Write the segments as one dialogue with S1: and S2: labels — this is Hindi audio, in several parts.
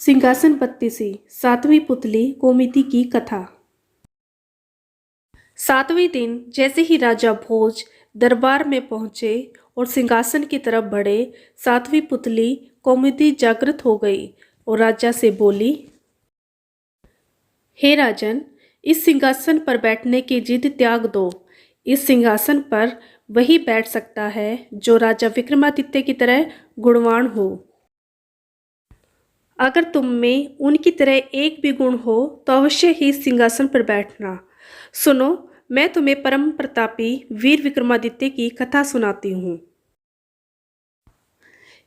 S1: सिंहासन बत्तीसी सातवीं पुतली कोमिति की कथा। सातवें दिन जैसे ही राजा भोज दरबार में पहुंचे और सिंहासन की तरफ बढ़े, सातवीं पुतली कोमिति जागृत हो गई और राजा से बोली, हे राजन, इस सिंहासन पर बैठने की जिद त्याग दो। इस सिंहासन पर वही बैठ सकता है जो राजा विक्रमादित्य की तरह गुणवान हो। अगर तुम में उनकी तरह एक भी गुण हो तो अवश्य ही इस सिंहासन पर बैठना। सुनो, मैं तुम्हें परम प्रतापी वीर विक्रमादित्य की कथा सुनाती हूँ।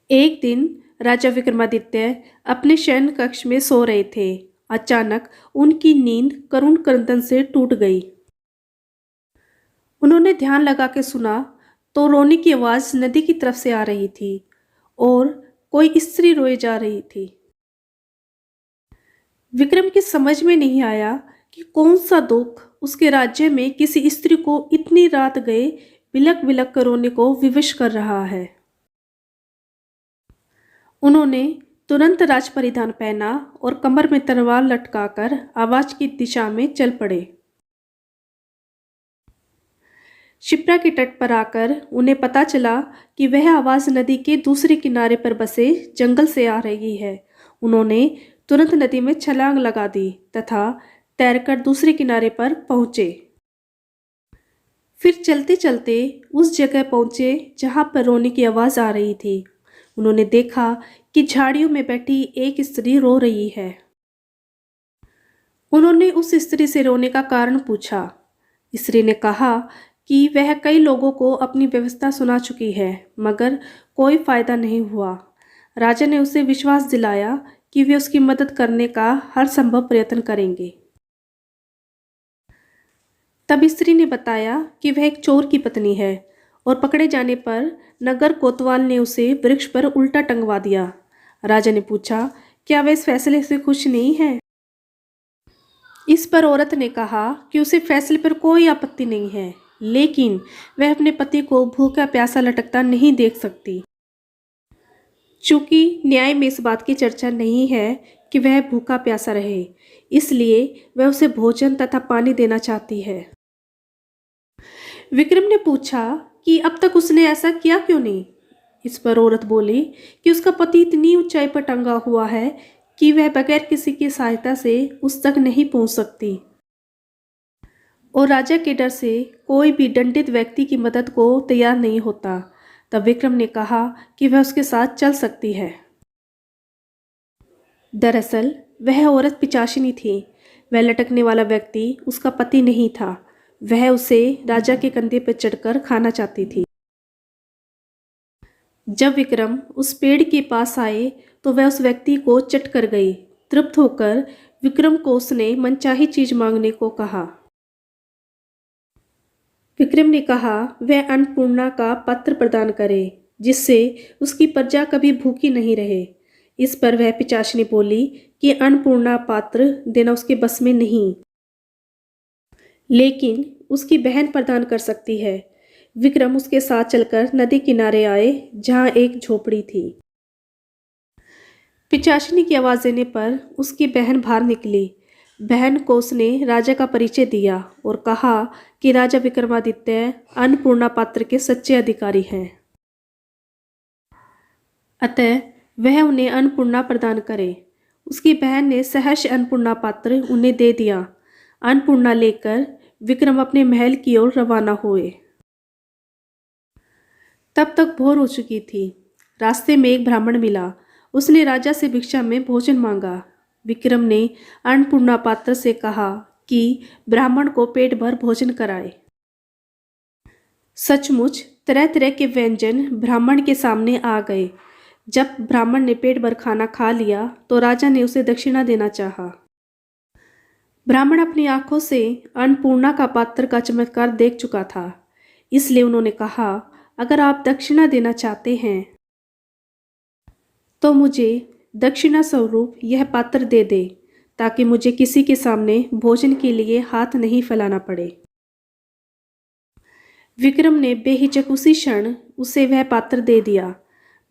S1: एक दिन राजा विक्रमादित्य अपने शयन कक्ष में सो रहे थे। अचानक उनकी नींद करुण क्रंदन से टूट गई। उन्होंने ध्यान लगा के सुना तो रोने की आवाज नदी की तरफ से आ रही थी और कोई स्त्री रोए जा रही थी। विक्रम की समझ में नहीं आया कि कौन सा दुख उसके राज्य में किसी स्त्री को इतनी रात गए बिलक बिलक कर रोने को विवश कर रहा है। उन्होंने तुरंत राज परिधान पहना और कमर में तलवार लटकाकर आवाज की दिशा में चल पड़े। शिप्रा के तट पर आकर उन्हें पता चला कि वह आवाज नदी के दूसरे किनारे पर बसे जंगल से आ रही है। उन्होंने तुरंत नदी में छलांग लगा दी तथा तैरकर दूसरे किनारे पर पहुंचे। फिर चलते चलते उस जगह पहुंचे जहां पर रोने की आवाज आ रही थी। उन्होंने देखा कि झाड़ियों में बैठी एक स्त्री रो रही है। उन्होंने उस स्त्री से रोने का कारण पूछा। स्त्री ने कहा कि वह कई लोगों को अपनी व्यवस्था सुना चुकी है, मगर कोई फायदा नहीं हुआ। राजा ने उसे विश्वास दिलाया कि वे उसकी मदद करने का हर संभव प्रयत्न करेंगे। तब स्त्री ने बताया कि वह एक चोर की पत्नी है और पकड़े जाने पर नगर कोतवाल ने उसे वृक्ष पर उल्टा टंगवा दिया। राजा ने पूछा, क्या वह इस फैसले से खुश नहीं है? इस पर औरत ने कहा कि उसे फैसले पर कोई आपत्ति नहीं है, लेकिन वह अपने पति को भूखा प्यासा लटकता नहीं देख सकती। चूंकि न्याय में इस बात की चर्चा नहीं है कि वह भूखा प्यासा रहे, इसलिए वह उसे भोजन तथा पानी देना चाहती है। विक्रम ने पूछा कि अब तक उसने ऐसा किया क्यों नहीं। इस पर औरत बोली कि उसका पति इतनी ऊंचाई पर टंगा हुआ है कि वह बगैर किसी की सहायता से उस तक नहीं पहुंच सकती और राजा के डर से कोई भी दंडित व्यक्ति की मदद को तैयार नहीं होता। तब विक्रम ने कहा कि वह उसके साथ चल सकती है। दरअसल वह औरत पिशाचिनी थी। वह लटकने वाला व्यक्ति उसका पति नहीं था। वह उसे राजा के कंधे पर चढ़कर खाना चाहती थी। जब विक्रम उस पेड़ के पास आए तो वह उस व्यक्ति को चट कर गई। तृप्त होकर विक्रम को उसने मनचाही चीज मांगने को कहा। विक्रम ने कहा वह अन्नपूर्णा का पात्र प्रदान करे जिससे उसकी प्रजा कभी भूखी नहीं रहे। इस पर वह पिशाचिनी बोली कि अन्नपूर्णा पात्र देना उसके बस में नहीं, लेकिन उसकी बहन प्रदान कर सकती है। विक्रम उसके साथ चलकर नदी किनारे आए जहां एक झोपड़ी थी। पिशाचिनी की आवाज देने पर उसकी बहन बाहर निकली। बहन को उसने राजा का परिचय दिया और कहा कि राजा विक्रमादित्य अन्नपूर्णा पात्र के सच्चे अधिकारी हैं, अतः वह उन्हें अन्नपूर्णा प्रदान करे। उसकी बहन ने सहर्ष अन्नपूर्णा पात्र उन्हें दे दिया। अन्नपूर्णा लेकर विक्रम अपने महल की ओर रवाना हुए। तब तक भोर हो चुकी थी। रास्ते में एक ब्राह्मण मिला। उसने राजा से भिक्षा में भोजन मांगा। विक्रम ने अन्नपूर्णा पात्र से कहा कि ब्राह्मण को पेट भर भोजन कराए। सचमुच तरह तरह के व्यंजन ब्राह्मण के सामने आ गए। जब ब्राह्मण ने पेट भर खाना खा लिया तो राजा ने उसे दक्षिणा देना चाहा। ब्राह्मण अपनी आंखों से अन्नपूर्णा का पात्र का चमत्कार देख चुका था, इसलिए उन्होंने कहा, अगर आप दक्षिणा देना चाहते हैं तो मुझे दक्षिणा स्वरूप यह पात्र दे दे, ताकि मुझे किसी के सामने भोजन के लिए हाथ नहीं फैलाना पड़े। विक्रम ने बेहिचक उसी क्षण उसे वह पात्र दे दिया।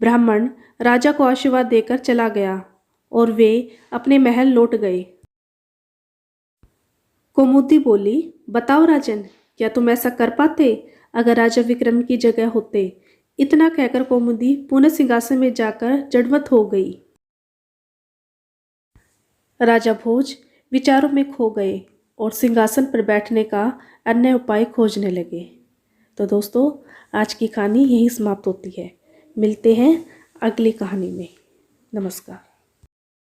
S1: ब्राह्मण राजा को आशीर्वाद देकर चला गया और वे अपने महल लौट गए। कौमुदी बोली, बताओ राजन, क्या तुम ऐसा कर पाते अगर राजा विक्रम की जगह होते? इतना कहकर कौमुदी पुनः सिंहासन में जाकर जड़वत हो गई। राजा भोज विचारों में खो गए और सिंहासन पर बैठने का अन्य उपाय खोजने लगे। तो दोस्तों, आज की कहानी यहीं समाप्त होती है। मिलते हैं अगली कहानी में। नमस्कार।